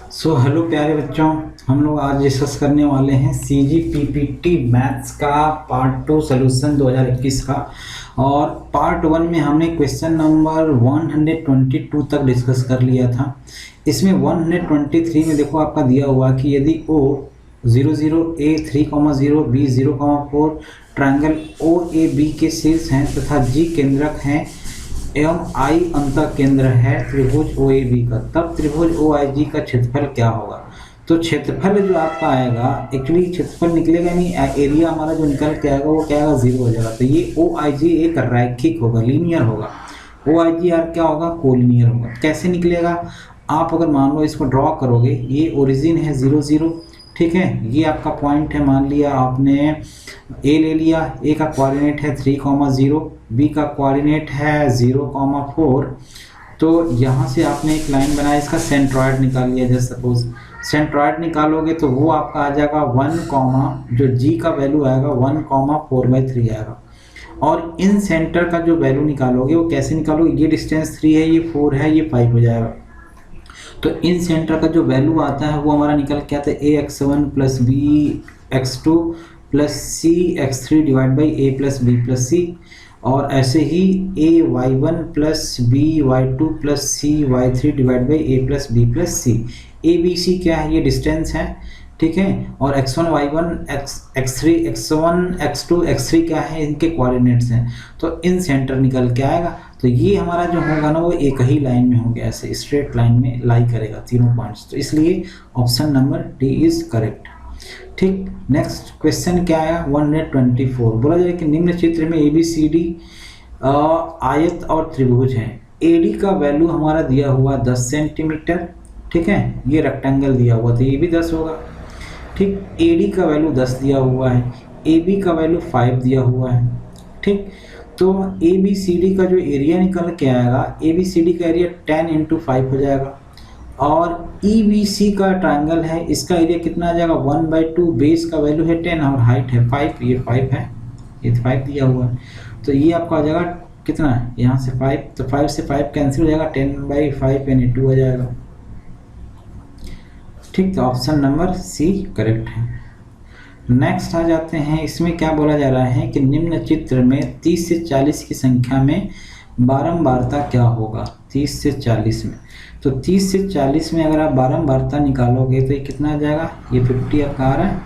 Hello प्यारे बच्चों, हम लोग आज डिस्कस करने वाले हैं CGPPT मैथ्स का पार्ट 2 सोल्यूशन 2021 का। और पार्ट 1 में हमने क्वेश्चन नंबर 122 तक डिस्कस कर लिया था। इसमें 123 में देखो आपका दिया हुआ कि यदि O 00A3,0 B 0,4 triangle OAB के शीर्ष हैं तथा G केंद्रक हैं एवं I अंतः केंद्र है त्रिभुज OAB का, तब त्रिभुज OIG का क्षेत्रफल क्या होगा। तो क्षेत्रफल जो आपका आएगा, एक्चुअली क्षेत्रफल निकलेगा नहीं, एरिया हमारा जो निकल के आएगा वो क्या आएगा, 0 हो जाएगा। तो ये OIG एक रैखिक होगा, लीनियर होगा। OIG यार क्या होगा, कोलिनियर होगा। कैसे निकलेगा, आप अगर मान लो इसको ड्रॉ करोगे, ये ओरिजिन है 0 0, ठीक है, ये आपका पॉइंट है, मान लिया आपने ए ले लिया, ए का कोऑर्डिनेट है 3,0, बी का कोऑर्डिनेट है 0,4। तो यहाँ से आपने एक लाइन बनाया, इसका सेंट्रॉयड निकाल लिया। जैसे सपोज सेंट्रॉयड निकालोगे तो वो आपका आ जाएगा 1, जो जी का वैल्यू आएगा 1,4/3 आएगा। और इन सेंटर का जो वैल्यू निकालोगे वो कैसे निकालोगे, ये डिस्टेंस 3 है, ये 4 है, ये 5 हो जाएगा। तो इन सेंटर का जो वैल्यू आता है वो हमारा निकल के आता है ax1 plus bx2 plus cx3 divide by a plus b plus c। और ऐसे ही ay1 plus by2 plus cy3 divide by a plus b plus c। a b c क्या है, ये डिस्टेंस है, ठीक है। और x1 y1 x3 x1 x2 x3 क्या है, इनके कोऑर्डिनेट्स हैं। तो इन सेंटर निकल के आएगा। तो ये हमारा जो होगा ना वो एक ही लाइन में हो गया, ऐसे स्ट्रेट लाइन में लाई करेगा तीनों पॉइंट्स। तो इसलिए option number D is correct. ठीक, नेक्स्ट क्वेश्चन क्या आया, 124। बोला जाए कि निम्न चित्र में ABCD आयत और त्रिभुज है। AD का वैल्यू हमारा दिया हुआ 10 सेंटीमीटर, ठीक है, ये रेक्टेंगल दिया हुआ तो ये भी 10 होगा। ठीक, AD का वैल्यू 10 दिया हुआ है, AB का वैल्यू 5 दिया हुआ है। ठीक, तो ABCD का जो एरिया निकल के आएगा, ABCD का एरिया 10 × 5 हो जाएगा। और EBC का ट्रायंगल है, इसका एरिया कितना आ जाएगा, 1/2। बेस का वैल्यू है 10 और हाइट है 5, ये 5 है, ये 5 दिया हुआ है। तो ये आपका आ जाएगा कितना है, यहाँ से 5, तो 5 से 5 कैंसिल हो जाएगा, 10/5 यानी 2 हो जाएगा। ठीक, तो ऑप्शन नंबर सी करेक्ट है। नेक्स्ट आ जाते हैं, इसमें क्या बोला जा रहा है कि निम्न चित्र में 30 से 40 की संख्या में बारंबारता क्या होगा। 30 से 40 में, तो 30 से 40 में अगर आप बारंबारता निकालोगे तो ये कितना आ जाएगा, ये 50 आपका आ रहा है।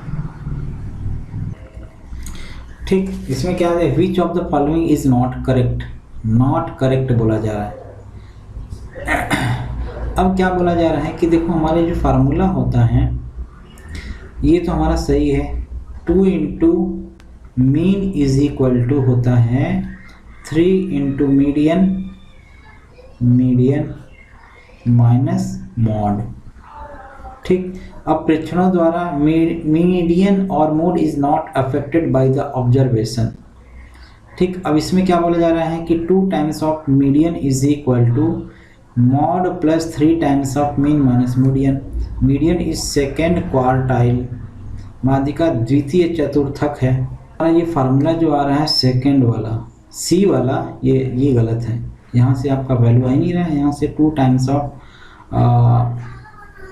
ठीक, इसमें क्या है, विच of the following is not correct, not correct बोला जा रहा है। अब क्या बोला जा रहा है कि देखो हमारे जो फार्मूला होता है ये तो हमारा सही है, 2 × मीन इज इक्वल टू होता है 3 × मीडियन माइनस मॉड। ठीक, अब प्रेक्षणों द्वारा मीडियन और mode is not affected by the observation. ठीक, अब इसमें क्या बोला जा रहा है कि 2 times of median is equal to mode plus 3 times of mean minus median. Median is second quartile, माध्यिका द्वितीय चतुर्थक है। और ये फार्मूला जो आ रहा है सेकेंड वाला, सी वाला, ये गलत है। यहाँ से आपका वैल्यू आ ही नहीं रहा है, यहाँ से 2 times of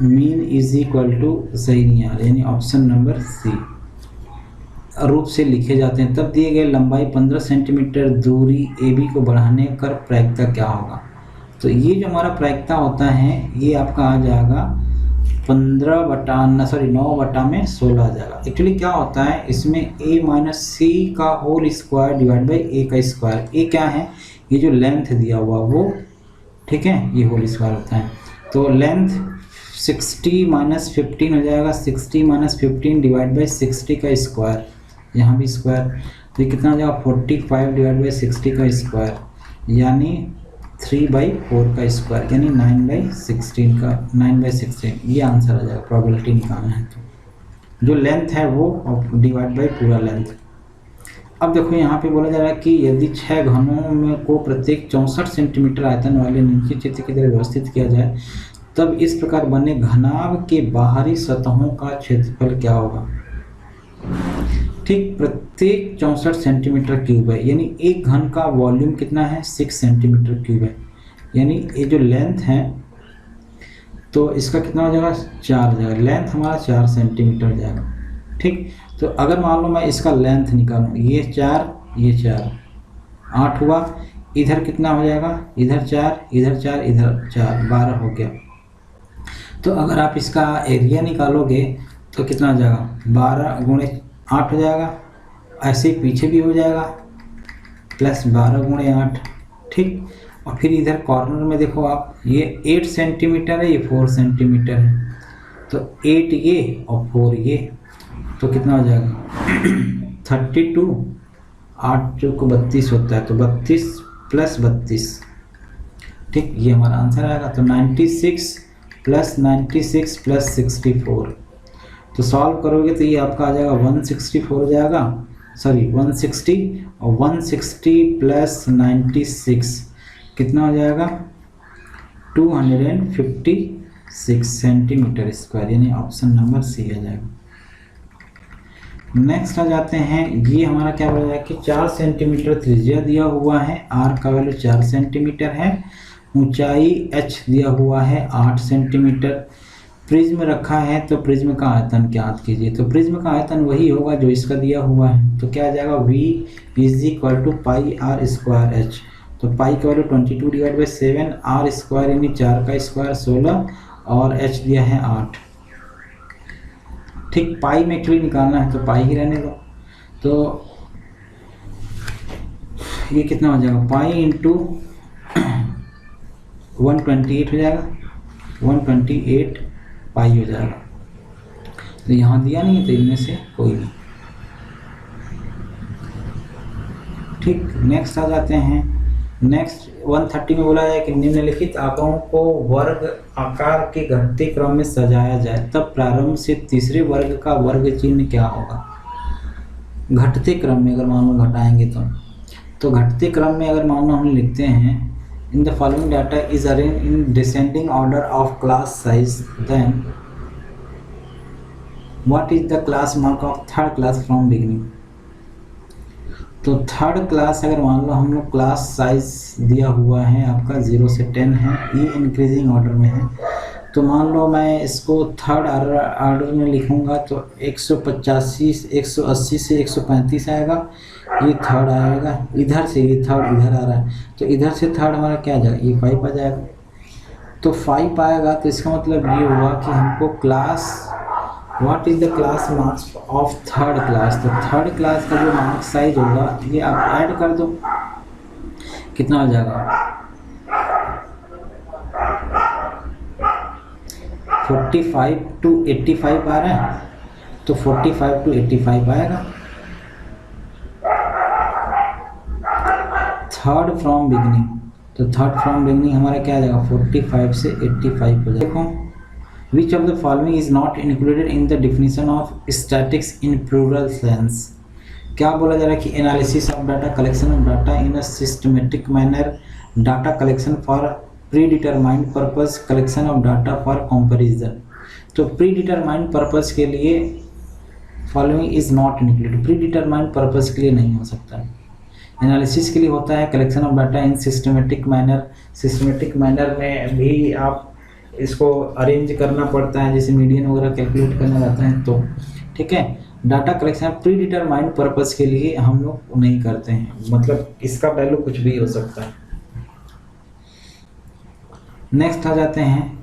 mean is equal to सही नहीं आ रहा, यानी ऑप्शन नंबर सी रूप से लिखे जाते हैं। तब दिए गए लंबाई 15 सेंटीमीटर दूरी AB को बढ़ाने कर प्रायिकता क्या होगा। तो ये जो हमारा प्रायिकता होता है ये आपका आ जाएगा 9/16 आ जाएगा। एक्चुअली क्या होता है इसमें A माइनस C का whole square divide by A का स्क्वायर। ए क्या है, ये जो लेंथ दिया हुआ वो, ठीक है, ये होल स्क्वायर होता है। तो लेंथ 60 - 15 हो जाएगा, 60 - 15 डिवाइड बाई 60 का स्क्वायर, यहाँ भी स्क्वायर, तो ये कितना हो जाएगा 45 डिवाइड बाई 60 का स्क्वायर, यानी 3/4 का स्क्वायर, यानी 9/16 का 9/16। ये आंसर आ जाएगा, प्रोबेबिलिटी निकालना है तो जो लेंथ है वो डिवाइड बाई पूरा लेंथ। अब देखो यहाँ पे बोला जा रहा है कि यदि 6 घनों में को प्रत्येक 64 सेंटीमीटर आयतन वाले नीचे चित्र की तरह व्यवस्थित किया जाए तब इस प्रकार बने घनाभ के बाहरी सतहों का क्षेत्रफल क्या होगा। ठीक, प्रत्येक 64 सेंटीमीटर क्यूब है, यानी एक घन का वॉल्यूम कितना है, 6 सेंटीमीटर क्यूब है। यानी ये जो लेंथ है तो इसका कितना हो जाएगा 4 हो जाएगा, लेंथ हमारा 4 सेंटीमीटर हो जाएगा। ठीक, तो अगर मान लो मैं इसका लेंथ निकालूँ, ये 4 8 हुआ, इधर कितना हो जाएगा, इधर 4 इधर 4 इधर 4 12 हो गया। तो अगर आप इसका एरिया निकालोगे तो कितना हो जाएगा 12 गुणे 8 हो जाएगा, ऐसे ही पीछे भी हो जाएगा प्लस 12 गुणे 8। ठीक, और फिर इधर कॉर्नर में देखो आप, ये 8 सेंटीमीटर है, ये 4 सेंटीमीटर है, तो 8 ये और 4 ये, तो कितना हो जाएगा 32, 8 जो को 32 होता है, तो 32 प्लस 32। ठीक, ये हमारा आंसर आएगा। तो 96 प्लस 96 प्लस 64, तो सॉल्व करोगे तो ये आपका आ जाएगा 164 हो जाएगा, सॉरी 160, और 160 प्लस 96 कितना हो जाएगा 256 सेंटीमीटर स्क्वायर, यानी ऑप्शन नंबर सी आ जाएगा। नेक्स्ट आ जाते हैं, ये हमारा क्या बोला जाए कि 4 सेंटीमीटर त्रिज्या दिया हुआ है, आर का वैल्यू 4 सेंटीमीटर है, ऊंचाई h दिया हुआ है 8 सेंटीमीटर, प्रिज्म रखा है, तो प्रिज्म का आयतन ज्ञात कीजिए। तो प्रिज्म का आयतन वही होगा जो इसका दिया हुआ है, तो क्या आ जाएगा V is equal to pi R square H. तो पाई का वैल्यू 22/7, आर स्क्वायर यानी 4 का स्क्वायर 16, और एच दिया है 8। ठीक, पाई में एक्चुअली निकालना है तो पाई ही रहने दो, तो ये कितना हो जाएगा पाई इंटू 128 हो जाएगा, 128 पाई हो जाएगा। तो यहाँ दिया नहीं है तो इनमें से कोई नहीं। ठीक, नेक्स्ट आ जाते हैं। नेक्स्ट 130 में बोला है कि निम्नलिखित आंकड़ों को वर्ग आकार के घटते क्रम में सजाया जाए, तब प्रारंभ से तीसरे वर्ग का वर्ग चिन्ह क्या होगा। घटते क्रम में अगर मान लो घटाएंगे तो घटते क्रम में अगर मान लो हम लिखते हैं in the following data is arrange in descending order of class size, then what is the class mark of third class from beginning. तो थर्ड क्लास अगर मान लो हम लोग क्लास साइज दिया हुआ है आपका 0 से 10 है, ये इंक्रीजिंग ऑर्डर में है, तो मान लो मैं इसको थर्ड ऑर्डर में लिखूंगा तो 185 180 से 135 आएगा, ये थर्ड आएगा, इधर से ये थर्ड इधर आ रहा है, तो इधर से थर्ड हमारा क्या आ जाएगा, ये 5 आ जाएगा। तो 5 आएगा तो इसका मतलब ये हुआ कि हमको class what is the class marks of third class, तो थर्ड क्लास का जो मार्क्स साइज होगा ये आप ऐड कर दो, कितना हो जाएगा 45 to 85 आ रहा है, तो 45 to 85 आएगा। थर्ड फ्रॉम बिगनिंग, तो थर्ड फ्रॉम बिगनिंग हमारा क्या आ जाएगा 45 से 85 हो जाएगा। देखो which of the following is not included in the definition of statics in plural sense. क्या बोला जा रहा है कि analysis of data, collection of data in a systematic manner, data collection for predetermined purpose, collection of data for comparison. तो predetermined purpose के लिए following is not included, predetermined purpose के लिए नहीं हो सकता। एनालिसिस के लिए होता है collection of data in systematic manner, systematic manner में भी आप इसको अरेंज करना पड़ता है, जैसे मीडियन वगैरह कैलकुलेट करना रहता है, तो ठीक है। डाटा कलेक्शन प्रीडिटरमाइंड पर्पस के लिए हम लोग नहीं करते हैं, मतलब इसका वैल्यू कुछ भी हो सकता है। नेक्स्ट आ जाते हैं,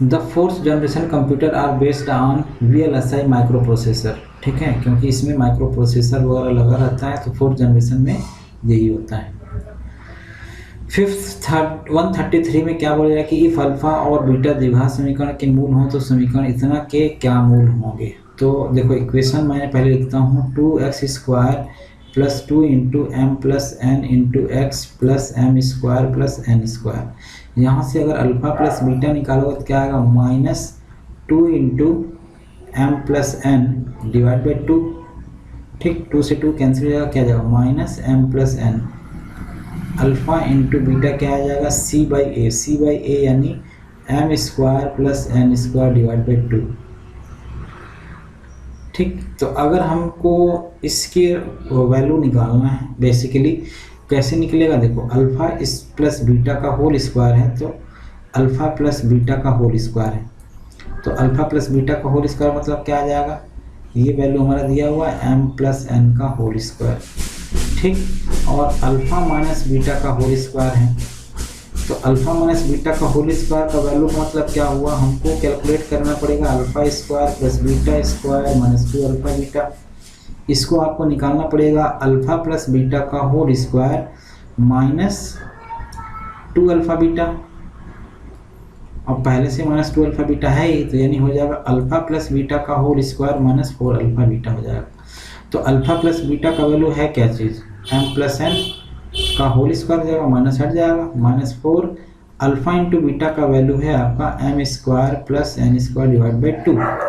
the fourth generation computer are based on VLSI microprocessor, ठीक है, क्योंकि इसमें माइक्रो प्रोसेसर वगैरह लगा रहता है, तो फोर्थ जनरेशन में यही होता है। फिफ्थ 133 में क्या बोला जाए कि इफ अल्फा और बीटा द्विघात समीकरण के मूल हो तो समीकरण इतना के क्या मूल होंगे। तो देखो इक्वेशन मैंने पहले लिखता हूँ 2x² plus 2 into M plus N into X plus M square plus N square. यहाँ से अगर अल्फा प्लस बीटा निकालोगे तो क्या आएगा -2 into M plus N divide by 2, ठीक, 2 से 2 कैंसिल हो जाएगा, क्या जाएगा -m plus N. Alpha into beta क्या आ जाएगा c/a यानी M square plus N square divide by 2, ठीक। तो अगर हमको इसकी वैल्यू निकालना है बेसिकली कैसे निकलेगा, देखो अल्फा इस प्लस बीटा का होल स्क्वायर है, तो अल्फ़ा प्लस बीटा का होल स्क्वायर है। तो अल्फ़ा प्लस बीटा का होल स्क्वायर मतलब क्या आ जाएगा, ये वैल्यू हमारा दिया हुआ है m प्लस n का होल स्क्वायर, ठीक। और अल्फ़ा माइनस बीटा का होल स्क्वायर है, तो अल्फ़ा माइनस बीटा का होल स्क्वायर का वैल्यू मतलब क्या हुआ, हमको कैलकुलेट करना पड़ेगा alpha square plus beta square minus 2 alpha beta. इसको आपको निकालना पड़ेगा अल्फ़ा प्लस बीटा का whole square minus 2 alpha beta, और पहले से माइनस 2 अल्फ़ा बीटा है ही, तो यानी हो जाएगा अल्फ़ा प्लस बीटा का whole square minus 4 alpha beta हो जाएगा। तो अल्फ़ा प्लस बीटा का वैल्यू है क्या चीज़, m प्लस n का होल स्क्वायर जाएगा, माइनस हट जाएगा, माइनस 4 अल्फ़ा इंटू बीटा का वैल्यू है आपका m square plus n square divide by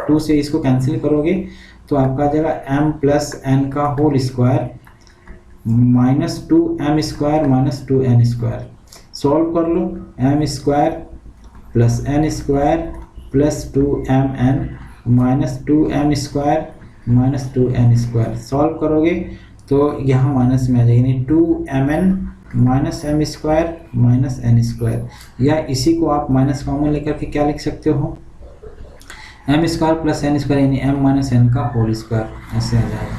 2 से इसको कैंसिल करोगे तो आपका आ जाएगा m प्लस n का whole square minus 2m square minus 2n square. Solve कर लो, m square plus n square plus 2mn minus 2m square minus 2n square. Solve करोगे तो यहाँ माइनस में आ जाएगी, यानी 2mn minus m square minus n square, या इसी को आप माइनस कॉमन लेकर के क्या लिख सकते हो, m square plus n square यानी m माइनस n का होल स्क्वायर, ऐसे आ जाएगा,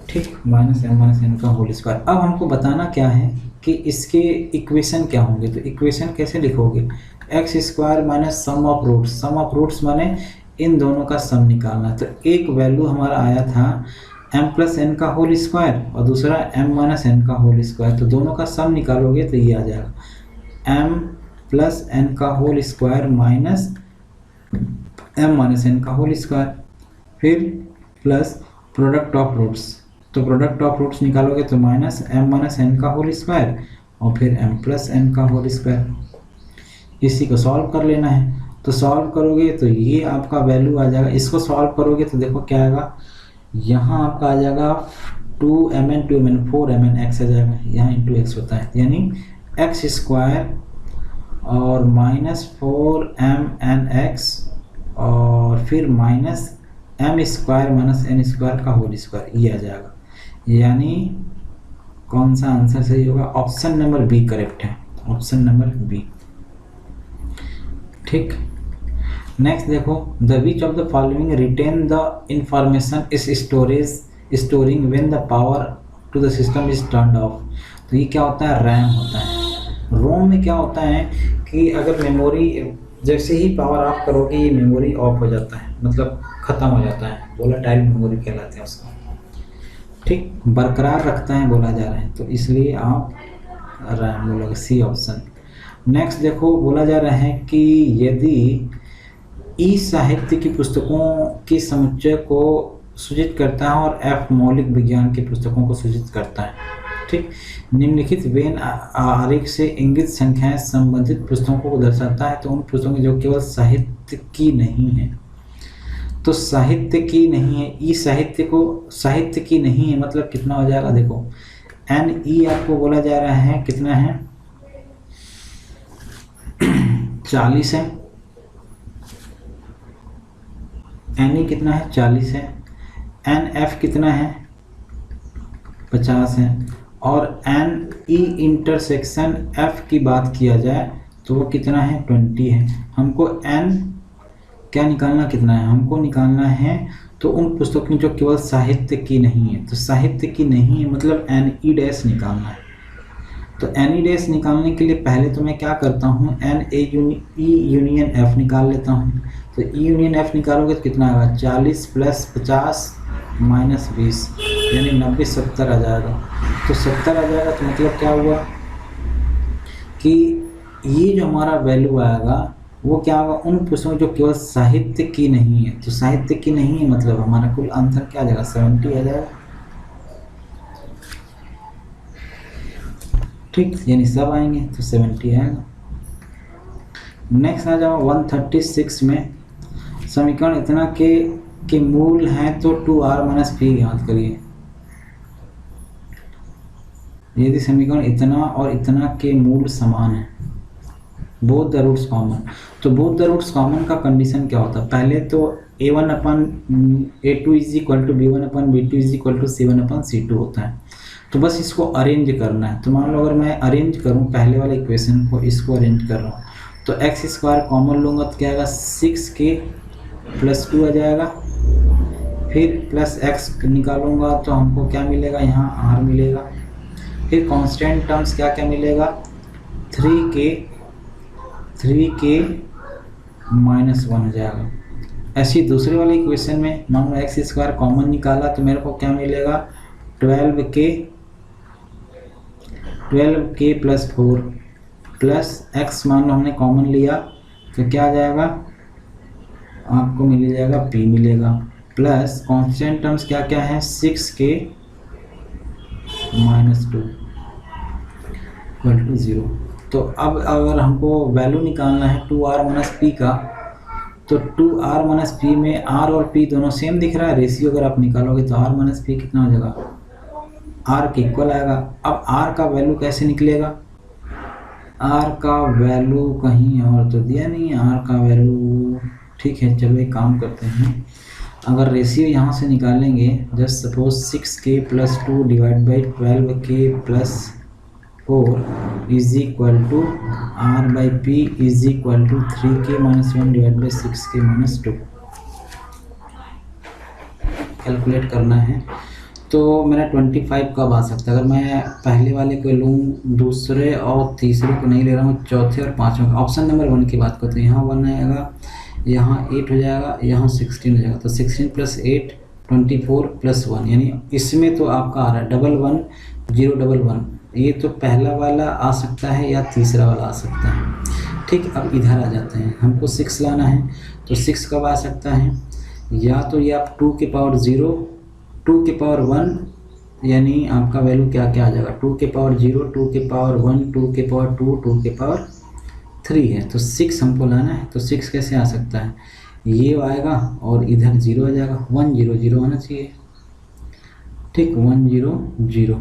ठीक, माइनस m माइनस n का होल स्क्वायर। अब हमको बताना क्या है कि इसके इक्वेशन क्या होंगे, तो इक्वेशन कैसे लिखोगे, X square minus sum of roots माने इन दोनों का सम निकालना। तो एक वैल्यू हमारा आया था m प्लस n का होल स्क्वायर और दूसरा m माइनस n का होल स्क्वायर, तो दोनों का सम निकालोगे तो ये आ जाएगा m प्लस n का whole square minus m minus n का होल स्क्वायर, फिर प्लस प्रोडक्ट ऑफ रूट्स, तो प्रोडक्ट ऑफ रूट्स निकालोगे तो माइनस m माइनस n का होल स्क्वायर और फिर m प्लस n का होल स्क्वायर। इसी को सॉल्व कर लेना है, तो सॉल्व करोगे तो ये आपका वैल्यू आ जाएगा, इसको सॉल्व करोगे तो देखो क्या आएगा, यहाँ आपका आ जाएगा 2mn 4mn x आ जाएगा, यहाँ इंटू एक्स होता है, यानी एक्स स्क्वायर और माइनस 4mn(x) और फिर minus m square minus n square का होल स्क्वायर, ये आ जाएगा। यानी कौन सा आंसर सही होगा, ऑप्शन नंबर बी करेक्ट है, ऑप्शन नंबर बी, ठीक। नेक्स्ट देखो, the which of the following retain the information is storing when the power to the system is turned off. तो ये क्या होता है, रैम होता है। रोम में क्या होता है कि अगर मेमोरी जैसे ही पावर ऑफ करोगे ये मेमोरी ऑफ हो जाता है, मतलब ख़त्म हो जाता है, वोलेटाइल मेमोरी कहलाते हैं उसको, ठीक, बरकरार रखता है बोला जा रहा है, तो इसलिए आप रैम बोलोगे, सी ऑप्शन। नेक्स्ट देखो, बोला जा रहा है कि यदि ई साहित्य की पुस्तकों के समुच्चय को सूचित करता है और एफ मौलिक विज्ञान की पुस्तकों को सूचित करता है, ठीक, निम्नलिखित वेन आरेख से इंगित संख्याएं संबंधित पुस्तकों को दर्शाता है, तो उन पुस्तकों जो केवल साहित्य की नहीं है, तो साहित्य की नहीं है, ई साहित्य की नहीं है मतलब कितना हो जाएगा, देखो एन ई आपको बोला जा रहा है कितना है 40 है, एन ई कितना है 40 है, एन एफ कितना है 50 है, और एन ई इंटरसेक्शन एफ की बात किया जाए तो वो कितना है 20 है। हमको एन क्या निकालना कितना है, हमको निकालना है तो उन पुस्तकों जो केवल साहित्य की नहीं है, तो साहित्य की नहीं है मतलब एन ई डैश निकालना है। तो एन ई डैश निकालने के लिए पहले तो मैं क्या करता हूँ, N A E union F निकाल लेता हूँ। तो ई यूनियन एफ निकालोगे तो कितना आएगा 40 प्लस 50 माइनस 20 यानी 90 70 आ जाएगा। तो 70 आ जाएगा तो मतलब क्या हुआ कि ये जो हमारा वैल्यू आएगा वो क्या होगा, उन पुस्तकों जो केवल साहित्य की नहीं है, तो साहित्य की नहीं है मतलब हमारा कुल आंसर क्या आ जाएगा 70 आ जाएगा, ठीक, यानी सब आएंगे तो 70 आएगा। नेक्स्ट आ जाओ 136 में, समीकरण इतना के मूल हैं तो 2r माइनस पी याद करिए। यदि समीकरण इतना और इतना के मूल समान है, बोथ द रूट्स कॉमन, तो बोथ द रूट्स कॉमन का कंडीशन क्या होता है, पहले तो a1/a2 is equal to b1/b2 is equal to c1/c2 होता है। तो बस इसको अरेंज करना है। तो मान लो अगर मैं अरेंज करूं पहले वाले इक्वेशन को, इसको अरेंज कर रहा हूँ, तो एक्स स्क्वायर कॉमन लूँगा तो क्या आएगा 6k + 2 आ जाएगा। फिर प्लस एक्स निकालूंगा तो हमको क्या मिलेगा, यहाँ r मिलेगा। फिर कांस्टेंट टर्म्स क्या क्या मिलेगा, 3k -1 हो जाएगा। ऐसी दूसरे वाले इक्वेशन में मान लो एक्स स्क्वायर कॉमन निकाला तो मेरे को क्या मिलेगा 12k + 4 प्लस एक्स मान लो हमने कॉमन लिया तो क्या आ जाएगा, आपको मिल जाएगा p मिलेगा। प्लस कांस्टेंट टर्म्स क्या क्या है 6k -2 = 0। तो अब अगर हमको वैल्यू निकालना है 2r - p का, तो 2r - p में r और p दोनों सेम दिख रहा है, रेशियो अगर आप निकालोगे तो r - p कितना हो जाएगा, r के इक्वल आएगा। अब r का वैल्यू कैसे निकलेगा, r का वैल्यू कहीं और तो दिया नहीं है, r का वैल्यू ठीक है। चलो एक काम करते हैं, अगर रेशियो यहाँ से निकालेंगे, just suppose 6k + 2 / 12k + 4 = r/p = 3k - 1 / 6k - 2 calculate करना है। तो मेरा 25 कब आ सकता है, अगर मैं पहले वाले को लूँ, दूसरे और तीसरे को नहीं ले रहा हूँ, चौथे और पाँचवें का। ऑप्शन नंबर 1 की बात करते हैं, यहाँ 1 आएगा, यहाँ 8 हो जाएगा, यहाँ 16 हो जाएगा। तो 16 + 8 24 + 1, यानी इसमें तो आपका आ रहा है 11011। ये तो पहला वाला आ सकता है या तीसरा वाला आ सकता है। ठीक, अब इधर आ जाते हैं, हमको 6 लाना है, तो 6 कब आ सकता है, या तो ये आप 2 की पावर 0, 2 की पावर 1, यानी आपका वैल्यू क्या क्या आ जाएगा 2 की पावर 0, 2 की पावर 1, 2 की पावर 2, 2 की पावर 3 है। तो 6 हमको लाना है, तो 6 कैसे आ सकता है, ये आएगा और इधर 0 आ जाएगा, 1 0 0 आना चाहिए। ठीक, 1 0 0,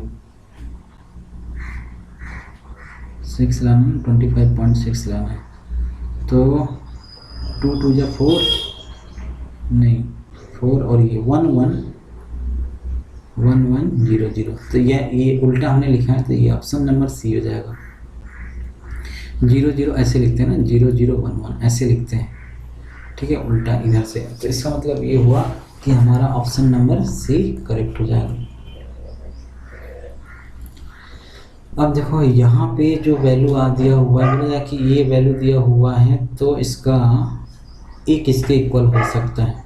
6 लाना है, 25.6 लाना है। तो 2 2 जा 4 नहीं 4, और ये 1 1 1 1 0 0। तो ये उल्टा हमने लिखा है, तो ये ऑप्शन नंबर सी हो जाएगा। 0 0 ऐसे लिखते हैं ना, 0 0 1 1 ऐसे लिखते हैं, ठीक है, उल्टा इधर से। तो इसका मतलब ये हुआ कि हमारा ऑप्शन नंबर सी करेक्ट हो जाएगा। अब देखो यहाँ पे जो वैल्यू आ दिया हुआ है, बोला कि ये वैल्यू दिया हुआ है, तो इसका एक इसके इक्वल हो सकता है।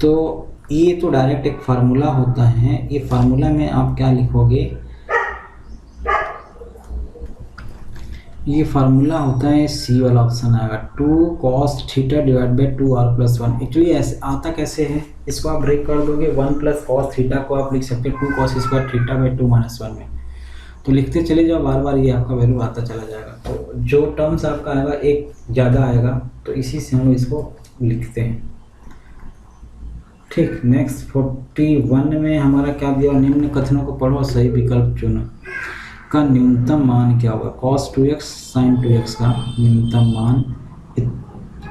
तो ये तो डायरेक्ट एक फार्मूला होता है, ये फार्मूला में आप क्या लिखोगे, ये फार्मूला होता है, सी वाला ऑप्शन आएगा 2 cos θ / 2r + 1। एक्चुअली ऐसे आता कैसे है, इसको आप ब्रेक कर दोगे, 1 + cos θ को आप लिख सकते हैं 2 cos² θ / 2 - 1 में। तो लिखते चले जाओ, बार बार ये आपका वैल्यू आता चला जाएगा। तो जो टर्म्स आपका आएगा एक ज़्यादा आएगा, तो इसी से हम इसको लिखते हैं। ठीक, नेक्स्ट 41 में हमारा क्या दिया, निम्न कथनों को पढ़ो, सही विकल्प चुनो। का न्यूनतम मान क्या होगा, cos 2x sin 2x का न्यूनतम मान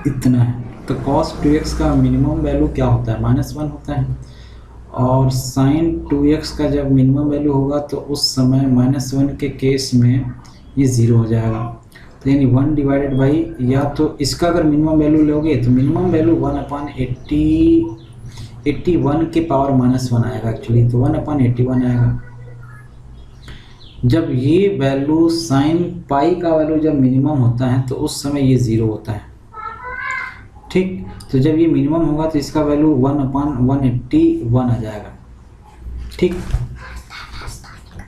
इतना है। तो cos 2x का मिनिमम वैल्यू क्या होता है, -1 होता है, और sin 2x का जब मिनिमम वैल्यू होगा तो उस समय -1 के केस में ये 0 हो जाएगा। तो यानी 1/, या तो इसका अगर मिनिमम वैल्यू लोगे तो मिनिमम वैल्यू 1/81 के पावर -1 आएगा एक्चुअली, तो 1/81 आएगा। जब ये वैल्यू sin पाई का वैल्यू जब मिनिमम होता है तो उस समय ये 0 होता है। ठीक, तो जब ये मिनिमम होगा तो इसका वैल्यू 1/181 आ जाएगा।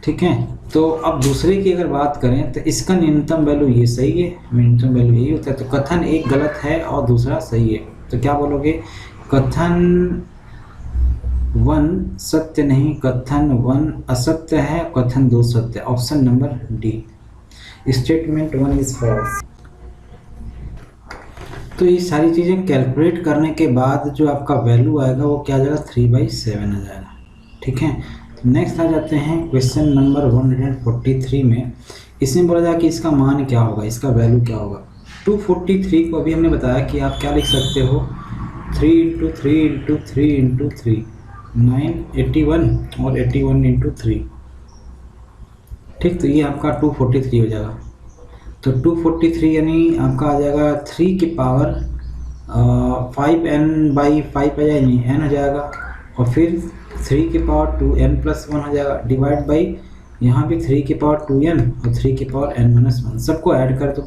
ठीक है। तो अब दूसरे की अगर बात करें तो इसका न्यूनतम वैल्यू ये सही है, न्यूनतम वैल्यू यही होता है। तो कथन एक गलत है और दूसरा सही है, तो क्या बोलोगे, कथन 1 सत्य नहीं, कथन 1 असत्य है, कथन 2 सत्य। Option number D, statement 1 is false. तो ये सारी चीज़ें कैलकुलेट करने के बाद जो आपका वैल्यू आएगा वो क्या आ जाएगा, 3/7 आ जाएगा। ठीक है, तो नेक्स्ट आ जाते हैं क्वेश्चन नंबर 143 में। इसमें बोला जाए कि इसका मान क्या होगा, इसका वैल्यू क्या होगा। 243 को अभी हमने बताया कि आप क्या लिख सकते हो, 3 × 3 × 3 × 3 9 81 और 81 × 3 ठीक, तो ये आपका 243 हो जाएगा। तो 243 यानी आपका आ जाएगा 3 की पावर 5n/5 आ जाएगा, नहीं n हो जाएगा, और फिर 3 की पावर 2n+1 हो जाएगा, डिवाइड बाई यहाँ भी 3 की पावर 2n और 3 की पावर n-1, सबको ऐड कर दो।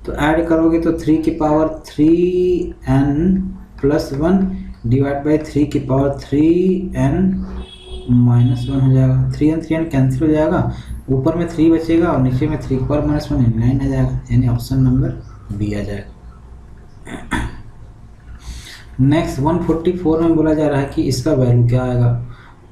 तो ऐड करोगे तो 3 की पावर 3n+1 डिवाइड बाई 3 की पावर 3n-1 हो जाएगा। 3n कैंसिल हो जाएगा, ऊपर में 3 बचेगा और नीचे में 3 की पावर -1 9 आ जाएगा, यानी ऑप्शन नंबर बी आ जाएगा। नेक्स्ट 144 में बोला जा रहा है कि इसका वैल्यू क्या आएगा।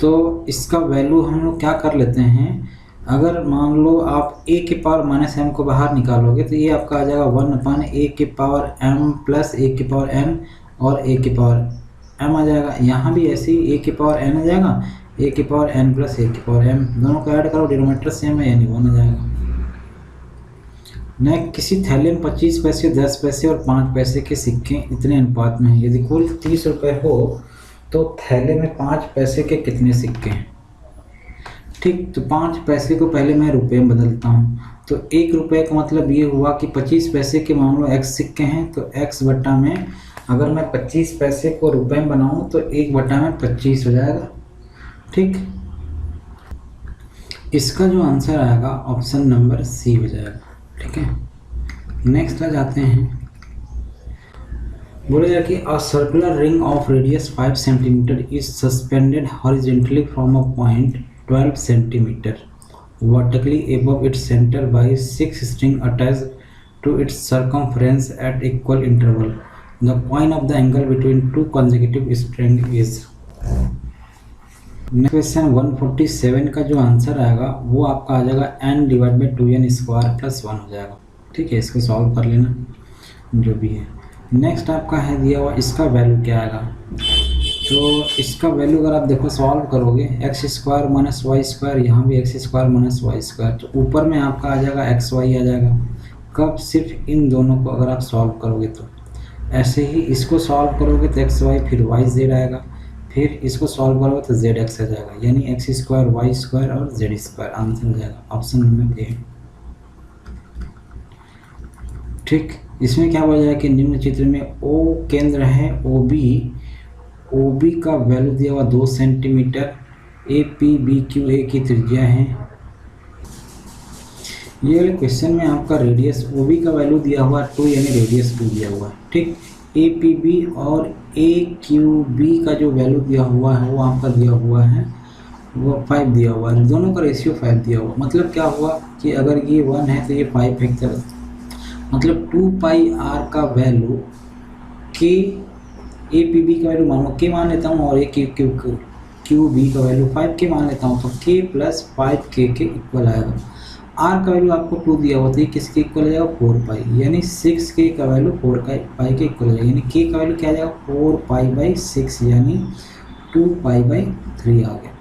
तो इसका वैल्यू हम लोग क्या कर लेते हैं, अगर मान लो आप a की पावर -m को बाहर निकालोगे तो ये आपका आ जाएगा 1/a की पावर m प्लस a की पावर n और a की पावर m आ जाएगा। यहाँ भी ऐसे ही a की पावर n आ जाएगा, a की पावर n प्लस a की पावर m, दोनों को ऐड करो, डिनोमिनेटर सेम है यानी 1 आ जाएगा। नेक्स्ट, किसी थैले में 25 पैसे, 10 पैसे और 5 पैसे के सिक्के इतने अनुपात में हैं, यदि कुल 30 रुपये हो तो थैले में 5 पैसे के कितने सिक्के हैं। ठीक, तो 5 पैसे को पहले मैं रुपए में बदलता हूँ। तो 1 रुपये का मतलब ये हुआ कि 25 पैसे के मान लो x सिक्के हैं, तो x बटा में अगर मैं 25 पैसे को रुपए में बनाऊँ तो 1 बटा में 25 हो जाएगा। ठीक, इसका जो आंसर आएगा ऑप्शन नंबर सी हो जाएगा। ठीक है, नेक्स्ट आ जाते हैं। बोलेगा कि a circular ring of radius 5 centimetre is suspended horizontally from a point 12 centimetre vertically above its center by 6 strings attached to its circumference at equal interval. The point of the angle between two consecutive strings is. Next question 147 का जो answer आएगा वो आपका आ जाएगा n/2n² + 1 हो जाएगा। ठीक है, इसको सॉल्व कर लेना जो भी है। नेक्स्ट आपका है दिया हुआ, इसका वैल्यू क्या आएगा। तो इसका वैल्यू अगर आप देखो सॉल्व करोगे x² - y², यहाँ भी x² - y², तो ऊपर में आपका आ जाएगा xy आ जाएगा। कब, सिर्फ इन दोनों को अगर आप सॉल्व करोगे तो। ऐसे ही इसको सॉल्व करोगे तो xy फिर yz आएगा, फिर इसको सॉल्व करोगे तो zx आ जाएगा, यानी x² y² और z² आंसर हो जाएगा ऑप्शन नंबर ए। ठीक, इसमें क्या बोला जाए कि निम्न चित्र में O केंद्र है, OB का वैल्यू दिया हुआ 2 सेंटीमीटर, APBQA की त्रिज्या है। ये वाले क्वेश्चन में आपका रेडियस OB का वैल्यू दिया हुआ 2 यानी रेडियस 2 दिया हुआ है। ठीक, APB और AQB का जो वैल्यू दिया हुआ है वो आपका दिया हुआ है वो 5 दिया हुआ है, दोनों का रेशियो 5 दिया हुआ। मतलब क्या हुआ कि अगर ये 1 है तो ये 5 है, मतलब 2πr का वैल्यू के APB का वैल्यू मानो k मान लेता हूँ और QB का वैल्यू 5k मान लेता हूँ, तो k + 5k के इक्वल आएगा। r का वैल्यू आपको 2 दिया हुआ, तो ये किसके इक्वल आ जाएगा 4π, यानी 6k का वैल्यू 4π के इक्वल आ जाएगा, यानी k का वैल्यू क्या आ जाएगा 4π/6 यानी 2π/3 आ गया,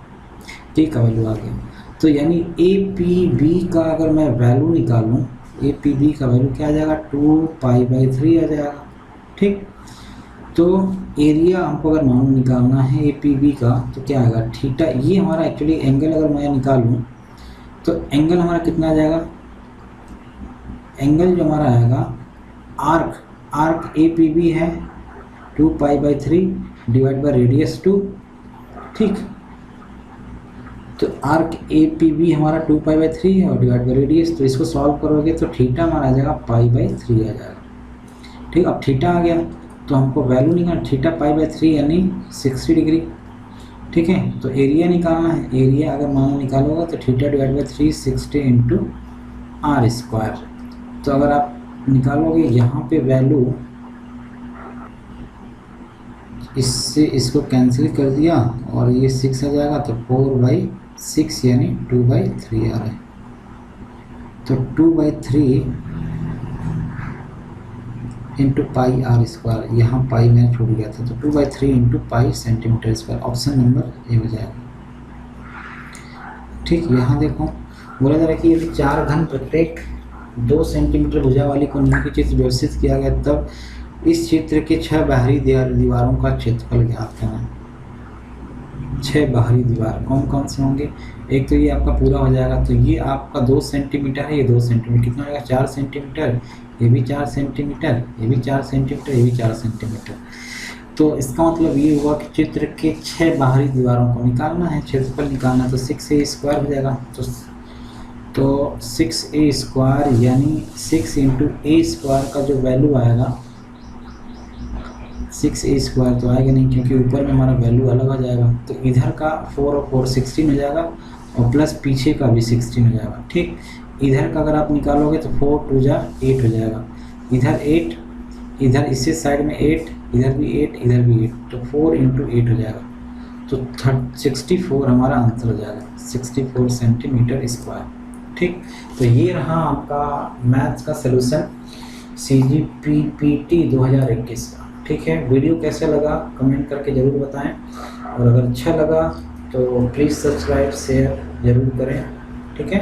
k का वैल्यू आ गया। तो यानी APB का अगर मैं वैल्यू निकालूँ, APB का वैल्यू क्या आ जाएगा 2π/3 आ जाएगा। ठीक, तो एरिया हमको अगर मानो निकालना है APB का तो क्या आएगा थीटा। ये हमारा एक्चुअली एंगल अगर मैं निकालूं तो एंगल हमारा कितना आ जाएगा, एंगल जो हमारा आएगा आर्क APB है 2π/3 डिवाइड बाय रेडियस 2। ठीक, तो आर्क APB हमारा 2π/3 है और डिवाइड बाय रेडियस, तो इसको सॉल्व करोगे तो थीटा हमारा आ जाएगा π/3 आ जाएगा। ठीक, अब थीटा आ गया तो हमको वैल्यू निकालना, थीटा π/3 यानी 60 डिग्री। ठीक है, तो एरिया निकालना है, एरिया अगर मानो निकालोगे तो थीटा डिवाइड बाय 360 × r²। तो अगर आप निकालोगे यहाँ पे वैल्यू, इससे इसको कैंसिल कर दिया और ये 6 आ जाएगा, तो 4/6 यानी 2/3 आ रहा है। तो 2/3 × πr², यहाँ पाई मैंने छूट गया था, तो 2/3 × π सेंटीमीटर², ऑप्शन नंबर ए हो जाएगा। ठीक, यहाँ देखो बोला जा रहा है कि यदि 4 घन प्रत्येक 2 सेंटीमीटर भुजा वाली कोने की चित्र व्यवस्थित किया गया तब इस चित्र के 6 बाहरी दीवारों का क्षेत्रफल ज्ञात करना। 6 बाहरी दीवार कौन कौन से होंगे? एक तो ये आपका पूरा हो जाएगा, तो ये आपका 2 सेंटीमीटर है, ये 2 सेंटीमीटर, कितना हो जाएगा 4 सेंटीमीटर, ये भी 4 सेंटीमीटर, ये भी 4 सेंटीमीटर, ये भी 4 सेंटीमीटर। तो इसका मतलब ये हुआ कि चित्र के 6 बाहरी दीवारों को निकालना है, क्षेत्रफल निकालना है, तो 6a स्क्वायर हो जाएगा। तो 6a स्क्वायर यानी 6 इंटू ए स्क्वायर का जो वैल्यू आएगा, 6a स्क्वायर तो आएगा नहीं क्योंकि ऊपर में हमारा वैल्यू अलग आ जाएगा, तो इधर का 4 और 4 16 हो जाएगा और प्लस पीछे का भी 16 हो जाएगा। ठीक, इधर का अगर आप निकालोगे तो 4 2 जा 8 हो जाएगा, इधर 8, इधर इससे साइड में 8, इधर भी 8, इधर भी 8, तो 4 इंटू 8 हो जाएगा, तो 64 हमारा आंसर हो जाएगा, 64 सेंटीमीटर स्क्वायर। ठीक, तो ये रहा आपका मैथ्स का सलूशन CGPPT 2021 का। ठीक है, वीडियो कैसा लगा कमेंट करके ज़रूर बताएं, और अगर अच्छा लगा तो प्लीज़ सब्सक्राइब शेयर ज़रूर करें। ठीक है।